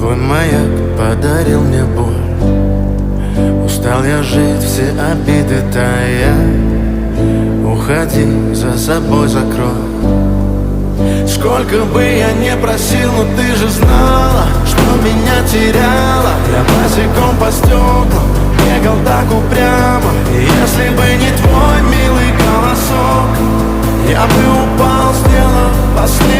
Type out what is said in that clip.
Твой маяк подарил мне боль. Устал я жить, все обиды тая. Уходи, за собой закрой. Сколько бы я не просил, но ты же знала, что меня теряла. Я босиком по стеклам бегал так упрямо. И если бы не твой милый голосок, я бы упал, сделав последний